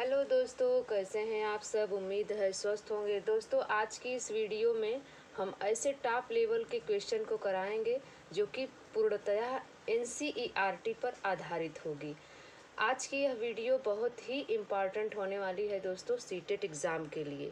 Hello दोस्तों, कैसे हैं आप सब। उम्मीद है स्वस्थ होंगे। दोस्तों, आज की इस वीडियो में हम ऐसे टॉप लेवल के क्वेश्चन को कराएंगे जो कि पूर्णतः एनसीईआरटी पर आधारित होगी। आज की यह वीडियो बहुत ही इम्पॉर्टेंट होने वाली है दोस्तों, सीटेट एग्ज़ाम के लिए।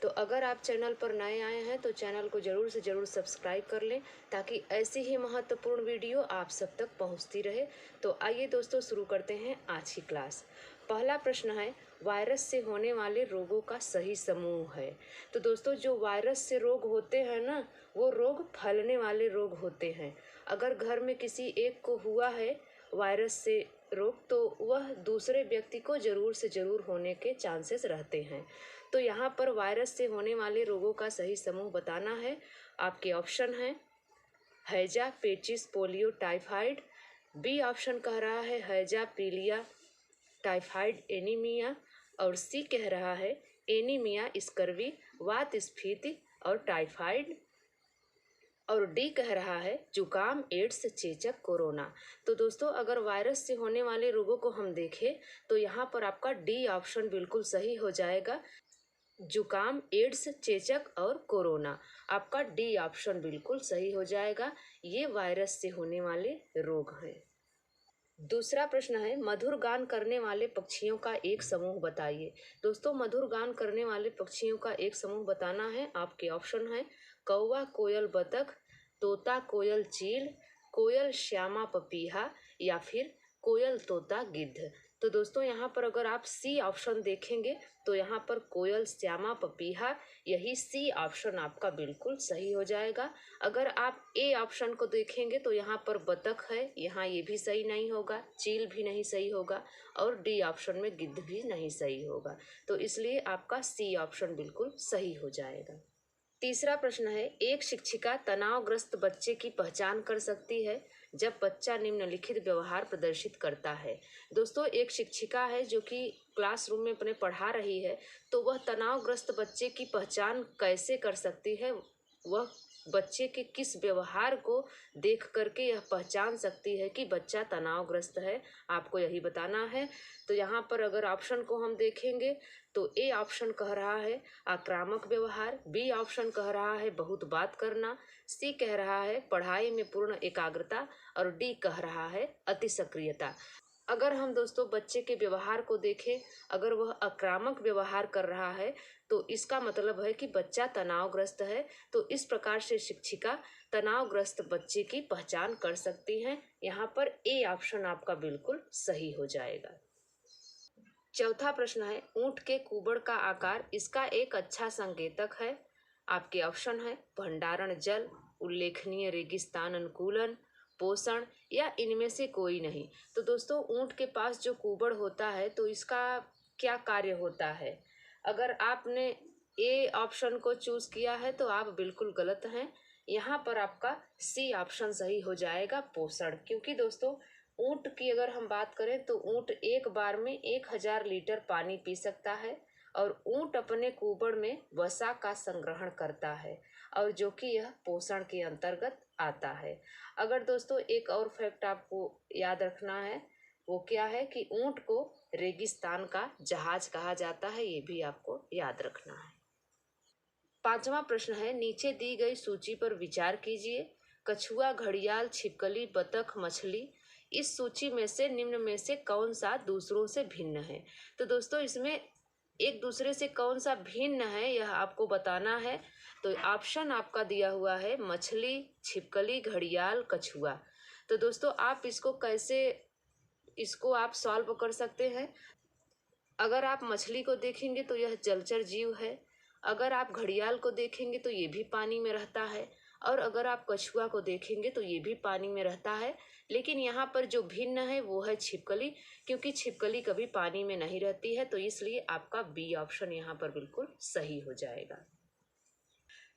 तो अगर आप चैनल पर नए आए हैं तो चैनल को ज़रूर से ज़रूर सब्सक्राइब कर लें ताकि ऐसी ही महत्वपूर्ण वीडियो आप सब तक पहुंचती रहे। तो आइए दोस्तों, शुरू करते हैं आज की क्लास। पहला प्रश्न है, वायरस से होने वाले रोगों का सही समूह है। तो दोस्तों, जो वायरस से रोग होते हैं ना, वो रोग फैलने वाले रोग होते हैं। अगर घर में किसी एक को हुआ है वायरस से रोग, तो वह दूसरे व्यक्ति को ज़रूर से ज़रूर होने के चांसेस रहते हैं। तो यहाँ पर वायरस से होने वाले रोगों का सही समूह बताना है। आपके ऑप्शन हैं हैजा, पेचिस, पोलियो, टाइफाइड। बी ऑप्शन कह रहा है हैजा, पीलिया, टाइफाइड, एनीमिया। और सी कह रहा है एनीमिया, स्कर्वी, वात स्फीति और टाइफाइड। और डी कह रहा है जुकाम, एड्स, चेचक, कोरोना। तो दोस्तों, अगर वायरस से होने वाले रोगों को हम देखें तो यहाँ पर आपका डी ऑप्शन बिल्कुल सही हो जाएगा। जुकाम, एड्स, चेचक और कोरोना, आपका डी ऑप्शन बिल्कुल सही हो जाएगा। ये वायरस से होने वाले रोग हैं। दूसरा प्रश्न है, मधुर गान करने वाले पक्षियों का एक समूह बताइए। दोस्तों, मधुर गान करने वाले पक्षियों का एक समूह बताना है। आपके ऑप्शन है कौवा, कोयल, बतख, तोता, कोयल, चील, कोयल, श्यामा, पपीहा या फिर कोयल, तोता, गिद्ध। तो दोस्तों, यहाँ पर अगर आप सी ऑप्शन देखेंगे तो यहाँ पर कोयल, श्यामा, पपीहा, यही सी ऑप्शन आपका बिल्कुल सही हो जाएगा। अगर आप ए ऑप्शन को देखेंगे तो यहाँ पर बतख है, यहाँ ये भी सही नहीं होगा, चील भी नहीं सही होगा और डी ऑप्शन में गिद्ध भी नहीं सही होगा। तो इसलिए आपका सी ऑप्शन बिल्कुल सही हो जाएगा। तीसरा प्रश्न है, एक शिक्षिका तनावग्रस्त बच्चे की पहचान कर सकती है जब बच्चा निम्नलिखित व्यवहार प्रदर्शित करता है। दोस्तों, एक शिक्षिका है जो कि क्लासरूम में अपने पढ़ा रही है, तो वह तनावग्रस्त बच्चे की पहचान कैसे कर सकती है। वह बच्चे के किस व्यवहार को देख करके यह पहचान सकती है कि बच्चा तनावग्रस्त है, आपको यही बताना है। तो यहाँ पर अगर ऑप्शन को हम देखेंगे तो ए ऑप्शन कह रहा है आक्रामक व्यवहार, बी ऑप्शन कह रहा है बहुत बात करना, सी कह रहा है पढ़ाई में पूर्ण एकाग्रता और डी कह रहा है अति सक्रियता। अगर हम दोस्तों बच्चे के व्यवहार को देखें, अगर वह आक्रामक व्यवहार कर रहा है तो इसका मतलब है कि बच्चा तनावग्रस्त है। तो इस प्रकार से शिक्षिका तनावग्रस्त बच्चे की पहचान कर सकती हैं। यहाँ पर ए ऑप्शन आपका बिल्कुल सही हो जाएगा। चौथा प्रश्न है, ऊंट के कुबड़ का आकार इसका एक अच्छा संकेतक है। आपके ऑप्शन है भंडारण जल, उल्लेखनीय रेगिस्तान अनुकूलन, पोषण या इनमें से कोई नहीं। तो दोस्तों, ऊंट के पास जो कुबड़ होता है तो इसका क्या कार्य होता है। अगर आपने ए ऑप्शन को चूज किया है तो आप बिल्कुल गलत हैं। यहाँ पर आपका सी ऑप्शन सही हो जाएगा, पोषण। क्योंकि दोस्तों, ऊंट की अगर हम बात करें तो ऊंट एक बार में 1000 लीटर पानी पी सकता है और ऊंट अपने कुबड़ में वसा का संग्रहण करता है और जो कि यह पोषण के अंतर्गत आता है। अगर दोस्तों एक और फैक्ट आपको याद रखना है, वो क्या है कि ऊंट को रेगिस्तान का जहाज कहा जाता है, ये भी आपको याद रखना है। पांचवा प्रश्न है, नीचे दी गई सूची पर विचार कीजिए। कछुआ, घड़ियाल, छिपकली, बतख, मछली, इस सूची में से निम्न में से कौन सा दूसरों से भिन्न है। तो दोस्तों, इसमें एक दूसरे से कौन सा भिन्न है यह आपको बताना है। तो ऑप्शन आपका दिया हुआ है मछली, छिपकली, घड़ियाल, कछुआ। तो दोस्तों, आप इसको आप सॉल्व कर सकते हैं। अगर आप मछली को देखेंगे तो यह जलचर जीव है। अगर आप घड़ियाल को देखेंगे तो ये भी पानी में रहता है और अगर आप कछुआ को देखेंगे तो ये भी पानी में रहता है। लेकिन यहाँ पर जो भिन्न है वो है छिपकली, क्योंकि छिपकली कभी पानी में नहीं रहती है। तो इसलिए आपका बी ऑप्शन यहाँ पर बिल्कुल सही हो जाएगा।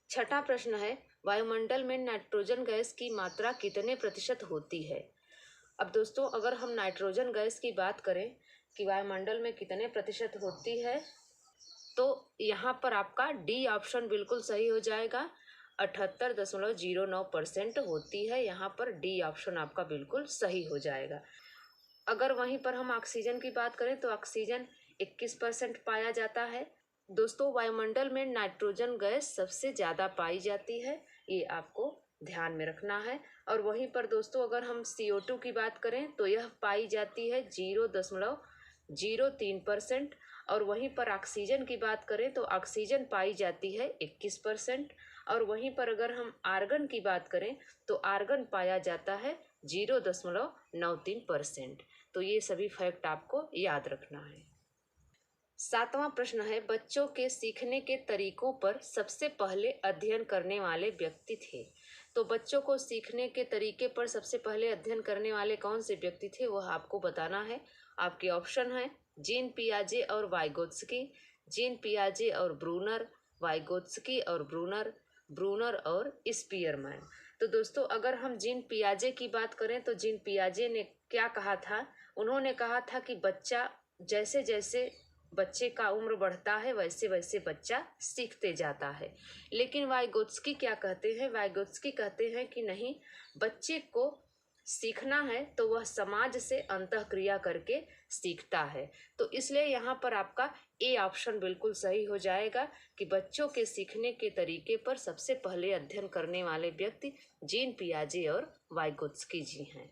छठा प्रश्न है, वायुमंडल में नाइट्रोजन गैस की मात्रा कितने प्रतिशत होती है। अब दोस्तों, अगर हम नाइट्रोजन गैस की बात करें कि वायुमंडल में कितने प्रतिशत होती है, तो यहाँ पर आपका डी ऑप्शन बिल्कुल सही हो जाएगा। 78.09% होती है। यहाँ पर डी ऑप्शन आपका बिल्कुल सही हो जाएगा। अगर वहीं पर हम ऑक्सीजन की बात करें तो ऑक्सीजन 21% पाया जाता है। दोस्तों, वायुमंडल में नाइट्रोजन गैस सबसे ज़्यादा पाई जाती है, ये आपको ध्यान में रखना है। और वहीं पर दोस्तों अगर हम CO2 की बात करें तो यह पाई जाती है 0.03%। और वहीं पर ऑक्सीजन की बात करें तो ऑक्सीजन पाई जाती है 21%। और वहीं पर अगर हम आर्गन की बात करें तो आर्गन पाया जाता है 0.93%। तो ये सभी फैक्ट आपको याद रखना है। 7वां प्रश्न है, बच्चों के सीखने के तरीकों पर सबसे पहले अध्ययन करने वाले व्यक्ति थे। तो बच्चों को सीखने के तरीके पर सबसे पहले अध्ययन करने वाले कौन से व्यक्ति थे वह आपको बताना है। आपके ऑप्शन है जीन पियाजे और वाइगोत्स्की, जीन पियाजे और ब्रूनर, वाइगोत्स्की और ब्रूनर, ब्रूनर और स्पीयरमैन। तो दोस्तों अगर हम जीन पियाजे की बात करें तो जीन पियाजे ने क्या कहा था, उन्होंने कहा था कि बच्चा जैसे जैसे बच्चे का उम्र बढ़ता है वैसे वैसे बच्चा सीखते जाता है। लेकिन वाइगोत्स्की क्या कहते हैं, वाइगोत्स्की कहते हैं कि नहीं, बच्चे को सीखना है तो वह समाज से अंतःक्रिया करके सीखता है। तो इसलिए यहाँ पर आपका ए ऑप्शन बिल्कुल सही हो जाएगा कि बच्चों के सीखने के तरीके पर सबसे पहले अध्ययन करने वाले व्यक्ति जीन पियाजे और वाइगोत्स्की जी हैं।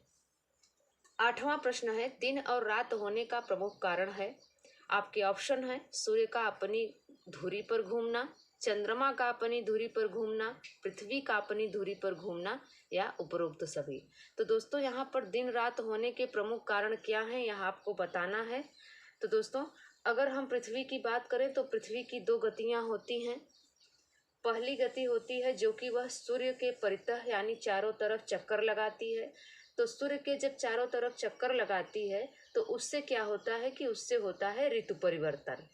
8वां प्रश्न है, दिन और रात होने का प्रमुख कारण है। आपके ऑप्शन है सूर्य का अपनी धुरी पर घूमना, चंद्रमा का अपनी धुरी पर घूमना, पृथ्वी का अपनी धुरी पर घूमना या उपरोक्त सभी। तो दोस्तों यहाँ पर दिन रात होने के प्रमुख कारण क्या हैं यह आपको बताना है। तो दोस्तों अगर हम पृथ्वी की बात करें तो पृथ्वी की 2 गतियाँ होती हैं। पहली गति होती है जो कि वह सूर्य के परितः यानी चारों तरफ चक्कर लगाती है। तो सूर्य के जब चारों तरफ चक्कर लगाती है तो उससे क्या होता है कि उससे होता है ऋतु परिवर्तन।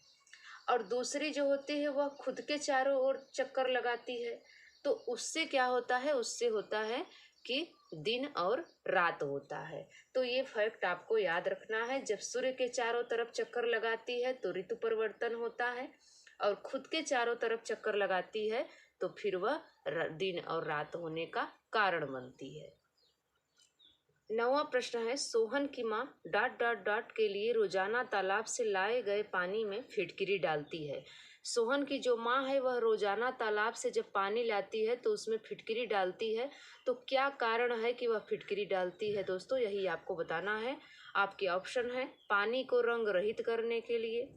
और दूसरी जो होती है वह खुद के चारों ओर चक्कर लगाती है, तो उससे क्या होता है, उससे होता है कि दिन और रात होता है। तो ये फैक्ट आपको याद रखना है, जब सूर्य के चारों तरफ चक्कर लगाती है तो ऋतु परिवर्तन होता है, और खुद के चारों तरफ चक्कर लगाती है तो फिर वह दिन और रात होने का कारण बनती है। 9वां प्रश्न है, सोहन की माँ ... के लिए रोजाना तालाब से लाए गए पानी में फिटकिरी डालती है। सोहन की जो माँ है वह रोजाना तालाब से जब पानी लाती है तो उसमें फिटकिरी डालती है। तो क्या कारण है कि वह फिटकिरी डालती है दोस्तों, यही आपको बताना है। आपके ऑप्शन है पानी को रंग रहित करने के लिए,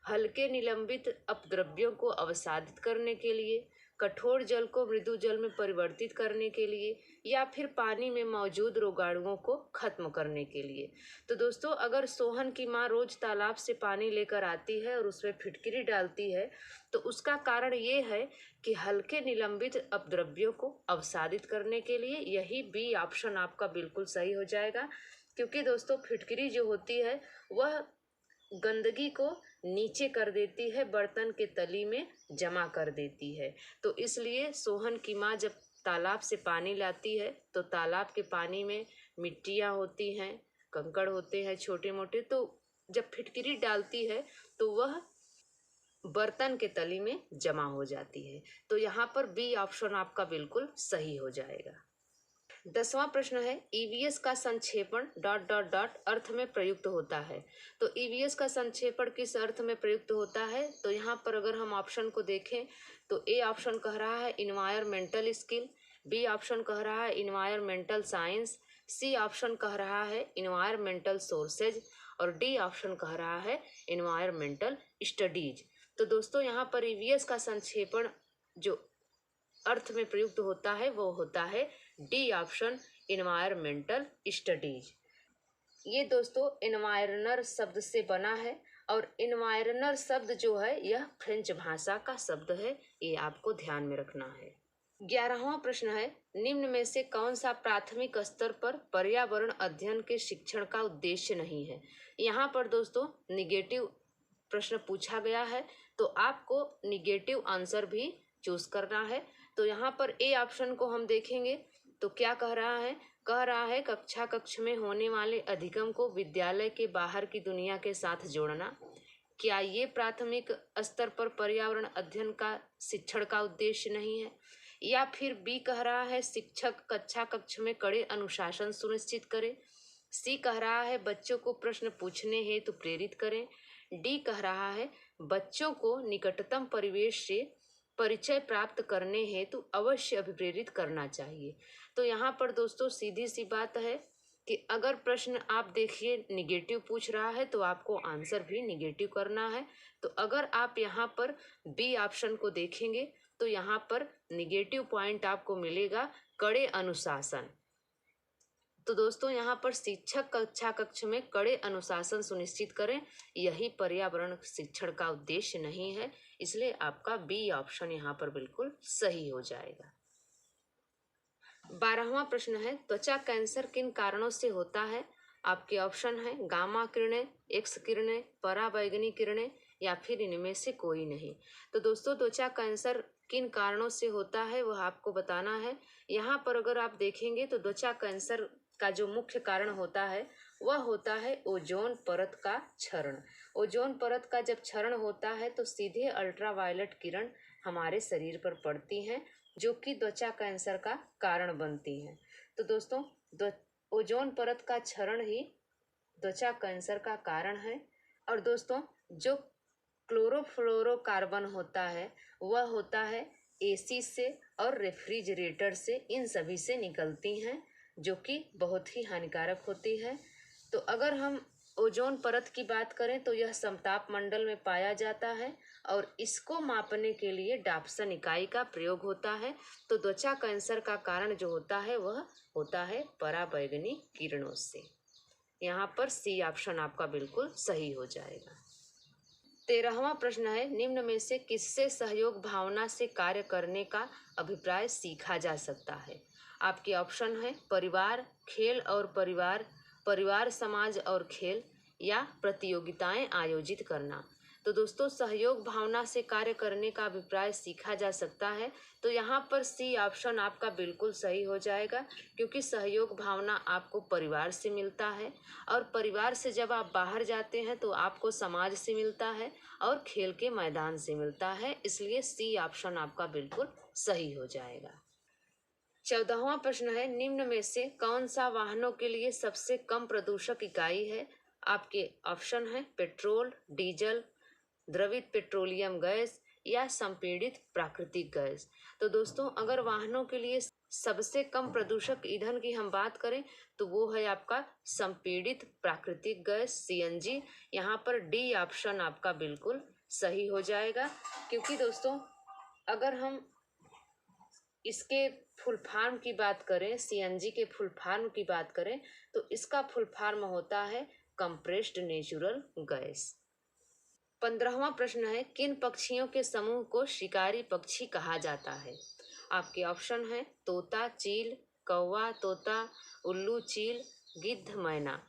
हल्के निलंबित अपद्रव्यों को अवसादित करने के लिए, कठोर जल को मृदु जल में परिवर्तित करने के लिए, या फिर पानी में मौजूद रोगाणुओं को खत्म करने के लिए। तो दोस्तों अगर सोहन की माँ रोज तालाब से पानी लेकर आती है और उसमें फिटकिरी डालती है तो उसका कारण ये है कि हल्के निलंबित अपद्रव्यों को अवसादित करने के लिए। यही बी ऑप्शन आपका बिल्कुल सही हो जाएगा, क्योंकि दोस्तों फिटकिरी जो होती है वह गंदगी को नीचे कर देती है, बर्तन के तली में जमा कर देती है। तो इसलिए सोहन की माँ जब तालाब से पानी लाती है तो तालाब के पानी में मिट्टियाँ होती हैं, कंकड़ होते हैं छोटे मोटे, तो जब फिटकिरी डालती है तो वह बर्तन के तली में जमा हो जाती है। तो यहाँ पर बी ऑप्शन आपका बिल्कुल सही हो जाएगा। 10वां प्रश्न है, ईवीएस का संक्षेपण ... अर्थ में प्रयुक्त होता है। तो ईवीएस का संक्षेपण किस अर्थ में प्रयुक्त होता है, तो यहाँ पर अगर हम ऑप्शन को देखें तो ए ऑप्शन कह रहा है इन्वायरमेंटल स्किल, बी ऑप्शन कह रहा है इन्वायरमेंटल साइंस, सी ऑप्शन कह रहा है इन्वायरमेंटल सोर्सेज, और डी ऑप्शन कह रहा है इन्वायरमेंटल स्टडीज। तो दोस्तों यहाँ पर ईवीएस का संक्षेपण जो अर्थ में प्रयुक्त होता है वो होता है डी ऑप्शन इन्वायरमेंटल स्टडीज। ये दोस्तों इन्वायरनर शब्द से बना है, और इन्वायरनर शब्द जो है यह फ्रेंच भाषा का शब्द है, ये आपको ध्यान में रखना है। 11वां प्रश्न है, निम्न में से कौन सा प्राथमिक स्तर पर पर्यावरण अध्ययन के शिक्षण का उद्देश्य नहीं है। यहाँ पर दोस्तों निगेटिव प्रश्न पूछा गया है, तो आपको निगेटिव आंसर भी चूज करना है। तो यहाँ पर ए ऑप्शन को हम देखेंगे तो क्या कह रहा है कक्ष में होने वाले अधिगम को विद्यालय के बाहर की दुनिया के साथ जोड़ना। क्या ये प्राथमिक स्तर पर पर्यावरण अध्ययन का शिक्षण का उद्देश्य नहीं है। या फिर बी कह रहा है शिक्षक कक्ष में कड़े अनुशासन सुनिश्चित करें। सी कह रहा है बच्चों को प्रश्न पूछने हेतु प्रेरित करें। डी कह रहा है बच्चों को निकटतम परिवेश से परिचय प्राप्त करने हेतु अवश्य अभिप्रेरित करना चाहिए। तो यहाँ पर दोस्तों सीधी सी बात है कि अगर प्रश्न आप देखिए निगेटिव पूछ रहा है तो आपको आंसर भी निगेटिव करना है। तो अगर आप यहाँ पर बी ऑप्शन को देखेंगे तो यहाँ पर निगेटिव पॉइंट आपको मिलेगा कड़े अनुशासन। तो दोस्तों यहाँ पर शिक्षक कक्षा कक्ष में कड़े अनुशासन सुनिश्चित करें, यही पर्यावरण शिक्षण का उद्देश्य नहीं है, इसलिए आपका बी ऑप्शन यहाँ पर बिल्कुल सही हो जाएगा। 12वां प्रश्न है त्वचा कैंसर किन कारणों से होता है। आपके ऑप्शन है गामा किरणें, एक्स किरणें, पराबैंगनी किरणें या फिर इनमें से कोई नहीं। तो दोस्तों त्वचा कैंसर किन कारणों से होता है वह आपको बताना है। यहाँ पर अगर आप देखेंगे तो त्वचा कैंसर का जो मुख्य कारण होता है वह होता है ओजोन परत का क्षरण। ओजोन परत का जब क्षरण होता है तो सीधे अल्ट्रावायलेट किरण हमारे शरीर पर पड़ती हैं जो कि त्वचा कैंसर का कारण बनती हैं। तो दोस्तों ओजोन परत का क्षरण ही त्वचा कैंसर का कारण है। और दोस्तों जो क्लोरोफ्लोरोकार्बन होता है वह होता है एसी से और रेफ्रिजरेटर से, इन सभी से निकलती हैं जो कि बहुत ही हानिकारक होती है। तो अगर हम ओजोन परत की बात करें तो यह समताप मंडल में पाया जाता है और इसको मापने के लिए डाप्सन इकाई का प्रयोग होता है। तो त्वचा कैंसर का कारण जो होता है वह होता है पराबैंगनी किरणों से। यहाँ पर सी ऑप्शन आपका बिल्कुल सही हो जाएगा। 13वां प्रश्न है निम्न में से किससे सहयोग भावना से कार्य करने का अभिप्राय सीखा जा सकता है। आपके ऑप्शन है परिवार, खेल और परिवार, परिवार समाज और खेल या प्रतियोगिताएं आयोजित करना। तो दोस्तों सहयोग भावना से कार्य करने का अभिप्राय सीखा जा सकता है। तो यहाँ पर सी ऑप्शन आपका बिल्कुल सही हो जाएगा क्योंकि सहयोग भावना आपको परिवार से मिलता है और परिवार से जब आप बाहर जाते हैं तो आपको समाज से मिलता है और खेल के मैदान से मिलता है, इसलिए सी ऑप्शन आपका बिल्कुल सही हो जाएगा। 14वां प्रश्न है निम्न में से कौन सा वाहनों के लिए सबसे कम प्रदूषक इकाई है। आपके ऑप्शन है पेट्रोल, डीजल, द्रवित पेट्रोलियम गैस या संपीड़ित प्राकृतिक गैस। तो दोस्तों अगर वाहनों के लिए सबसे कम प्रदूषक ईंधन की हम बात करें तो वो है आपका संपीड़ित प्राकृतिक गैस सीएनजी। यहाँ पर डी ऑप्शन आपका बिल्कुल सही हो जाएगा क्योंकि दोस्तों अगर हम इसके फुल फॉर्म की बात करें, सीएनजी के फुल फॉर्म की बात करें तो इसका फुल फॉर्म होता है कंप्रेस्ड नेचुरल गैस। 15वां प्रश्न है किन पक्षियों के समूह को शिकारी पक्षी कहा जाता है। आपके ऑप्शन है तोता, चील, कौवा, तोता, उल्लू, चील, गिद्ध, मैना।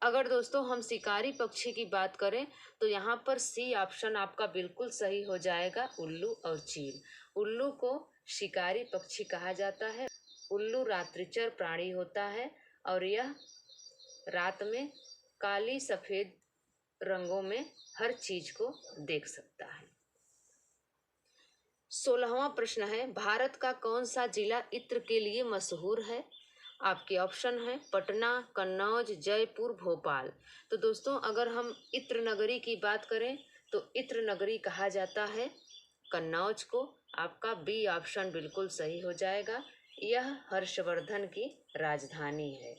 अगर दोस्तों हम शिकारी पक्षी की बात करें तो यहाँ पर सी ऑप्शन आपका बिल्कुल सही हो जाएगा, उल्लू और चील। उल्लू को शिकारी पक्षी कहा जाता है। उल्लू रात्रिचर प्राणी होता है और यह रात में काली सफेद रंगों में हर चीज को देख सकता है। 16वां प्रश्न है भारत का कौन सा जिला इत्र के लिए मशहूर है। आपके ऑप्शन है पटना, कन्नौज, जयपुर, भोपाल। तो दोस्तों अगर हम इत्र नगरी की बात करें तो इत्र नगरी कहा जाता है कन्नौज को। आपका बी ऑप्शन बिल्कुल सही हो जाएगा, यह हर्षवर्धन की राजधानी है।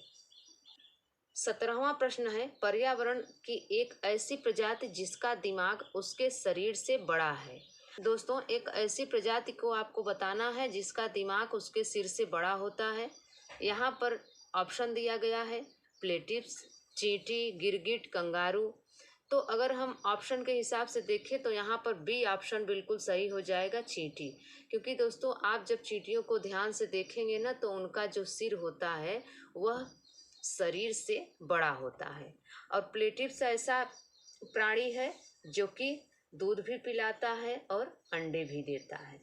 17वां प्रश्न है पर्यावरण की एक ऐसी प्रजाति जिसका दिमाग उसके शरीर से बड़ा है। दोस्तों एक ऐसी प्रजाति को आपको बताना है जिसका दिमाग उसके सिर से बड़ा होता है। यहाँ पर ऑप्शन दिया गया है प्लेटिव्स, चींटी, गिरगिट, कंगारू। तो अगर हम ऑप्शन के हिसाब से देखें तो यहाँ पर बी ऑप्शन बिल्कुल सही हो जाएगा, चींटी। क्योंकि दोस्तों आप जब चींटियों को ध्यान से देखेंगे ना तो उनका जो सिर होता है वह शरीर से बड़ा होता है। और प्लेटिव्स ऐसा प्राणी है जो कि दूध भी पिलाता है और अंडे भी देता है।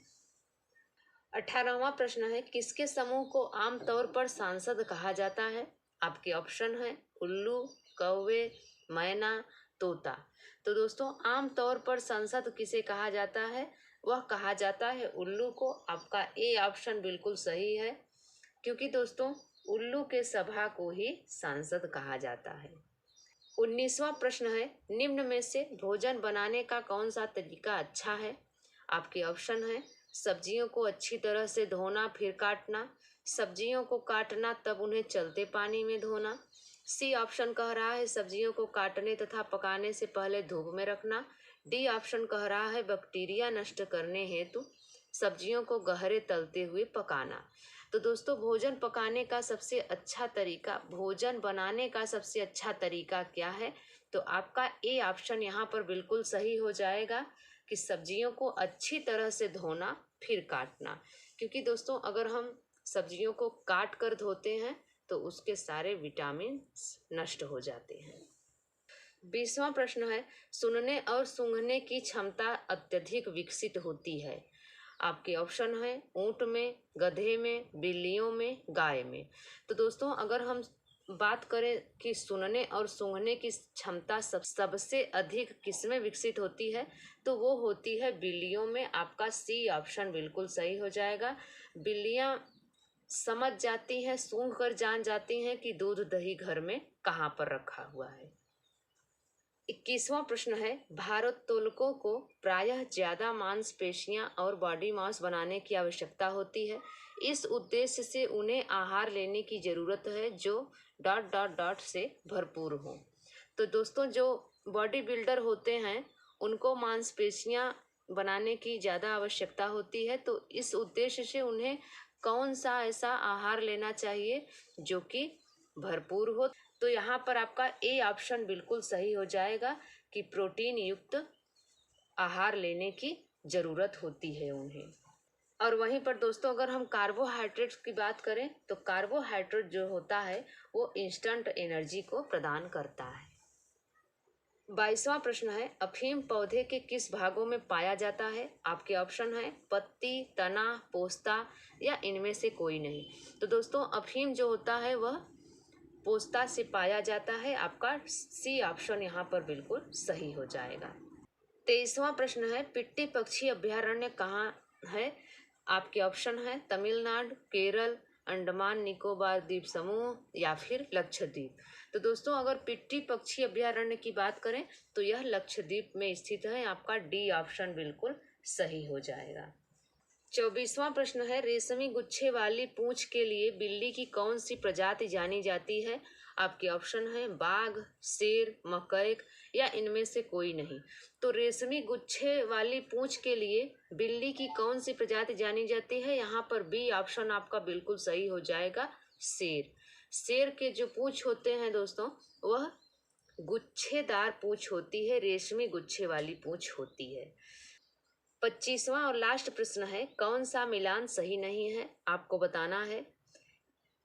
18वां प्रश्न है किसके समूह को आमतौर पर सांसद कहा जाता है। आपके ऑप्शन है उल्लू, कौवे, मैना, तोता। तो दोस्तों आमतौर पर सांसद किसे कहा जाता है, वह कहा जाता है उल्लू को। आपका ए ऑप्शन बिल्कुल सही है क्योंकि दोस्तों उल्लू के सभा को ही सांसद कहा जाता है। 19वां प्रश्न है, निम्न में से भोजन बनाने का कौन सा तरीका अच्छा है? आपके ऑप्शन है सब्जियों को अच्छी तरह से धोना फिर काटना, सब्जियों को काटना तब उन्हें चलते पानी में धोना, सी ऑप्शन कह रहा है सब्जियों को काटने तथा पकाने से पहले धूप में रखना, डी ऑप्शन कह रहा है बैक्टीरिया नष्ट करने हेतु सब्जियों को गहरे तलते हुए पकाना। तो दोस्तों भोजन पकाने का सबसे अच्छा तरीका, भोजन बनाने का सबसे अच्छा तरीका क्या है? तो आपका ए ऑप्शन यहाँ पर बिल्कुल सही हो जाएगा कि सब्जियों को अच्छी तरह से धोना फिर काटना, क्योंकि दोस्तों अगर हम सब्जियों को काट कर धोते हैं तो उसके सारे विटामिन नष्ट हो जाते हैं। 20वां प्रश्न है, सुनने और सूंघने की क्षमता अत्यधिक विकसित होती है। आपके ऑप्शन है ऊंट में, गधे में, बिल्लियों में, गाय में। तो दोस्तों अगर हम बात करें कि सुनने और सूंघने की क्षमता सबसे अधिक किसमें विकसित होती है, तो वो होती है बिल्लियों में। आपका सी ऑप्शन बिल्कुल सही हो जाएगा। बिल्लियां समझ जाती हैं, सूंघ कर जान जाती हैं कि दूध दही घर में कहाँ पर रखा हुआ है। 21वां प्रश्न है, भारोत्तोलकों को प्रायः ज्यादा मांसपेशियां और बॉडी मास बनाने की आवश्यकता होती है। इस उद्देश्य से उन्हें आहार लेने की जरूरत है जो ... से भरपूर हो। तो दोस्तों जो बॉडी बिल्डर होते हैं उनको मांसपेशियां बनाने की ज़्यादा आवश्यकता होती है, तो इस उद्देश्य से उन्हें कौन सा ऐसा आहार लेना चाहिए जो कि भरपूर हो? तो यहाँ पर आपका ए ऑप्शन बिल्कुल सही हो जाएगा कि प्रोटीन युक्त आहार लेने की ज़रूरत होती है उन्हें। और वहीं पर दोस्तों अगर हम कार्बोहाइड्रेट्स की बात करें तो कार्बोहाइड्रेट जो होता है वो इंस्टेंट एनर्जी को प्रदान करता है। 22वां प्रश्न है, अफीम पौधे के किस भागों में पाया जाता है? आपके ऑप्शन है पत्ती, तना, पोस्ता या इनमें से कोई नहीं। तो दोस्तों अफीम जो होता है वह पोस्ता से पाया जाता है। आपका सी ऑप्शन यहाँ पर बिल्कुल सही हो जाएगा। 23वां प्रश्न है, पिट्टी पक्षी अभयारण्य कहाँ है? आपके ऑप्शन है तमिलनाडु, केरल, अंडमान निकोबार द्वीप समूह या फिर लक्षद्वीप। तो दोस्तों अगर पिट्टी पक्षी अभयारण्य की बात करें तो यह लक्षद्वीप में स्थित है। आपका डी ऑप्शन बिल्कुल सही हो जाएगा। 24वां प्रश्न है, रेशमी गुच्छे वाली पूंछ के लिए बिल्ली की कौन सी प्रजाति जानी जाती है? आपके ऑप्शन है बाघ, शेर, मकैक या इनमें से कोई नहीं। तो रेशमी गुच्छे वाली पूंछ के लिए बिल्ली की कौन सी प्रजाति जानी जाती है? यहाँ पर बी ऑप्शन आपका बिल्कुल सही हो जाएगा, शेर। शेर के जो पूंछ होते हैं दोस्तों वह गुच्छेदार पूंछ होती है, रेशमी गुच्छे वाली पूंछ होती है। 25वां और लास्ट प्रश्न है, कौन सा मिलान सही नहीं है? आपको बताना है।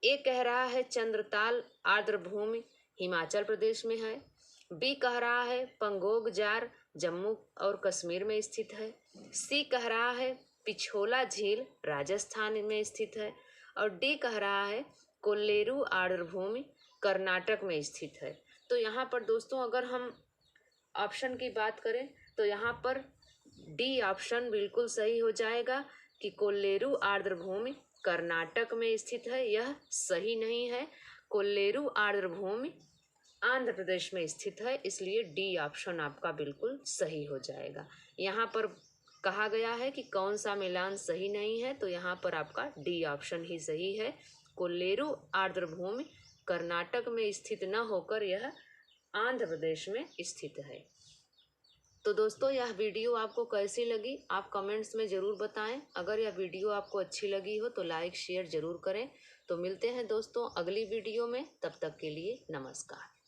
ए कह रहा है चंद्रताल आर्द्र भूमि हिमाचल प्रदेश में है, बी कह रहा है पंगोग जार जम्मू और कश्मीर में स्थित है, सी कह रहा है पिछोला झील राजस्थान में स्थित है और डी कह रहा है कोल्लेरू आर्द्र भूमि कर्नाटक में स्थित है। तो यहाँ पर दोस्तों अगर हम ऑप्शन की बात करें तो यहाँ पर डी ऑप्शन बिल्कुल सही हो जाएगा कि कोल्लेरू आर्द्र भूमि कर्नाटक में स्थित है। यह सही नहीं है, कोल्लेरू आर्द्र भूमि आंध्र प्रदेश में स्थित है, इसलिए डी ऑप्शन आपका बिल्कुल सही हो जाएगा। यहाँ पर कहा गया है कि कौन सा मिलान सही नहीं है, तो यहाँ पर आपका डी ऑप्शन ही सही है। कोल्लेरू आर्द्र भूमि कर्नाटक में स्थित न होकर यह आंध्र प्रदेश में स्थित है। तो दोस्तों यह वीडियो आपको कैसी लगी आप कमेंट्स में ज़रूर बताएं। अगर यह वीडियो आपको अच्छी लगी हो तो लाइक शेयर ज़रूर करें। तो मिलते हैं दोस्तों अगली वीडियो में, तब तक के लिए नमस्कार।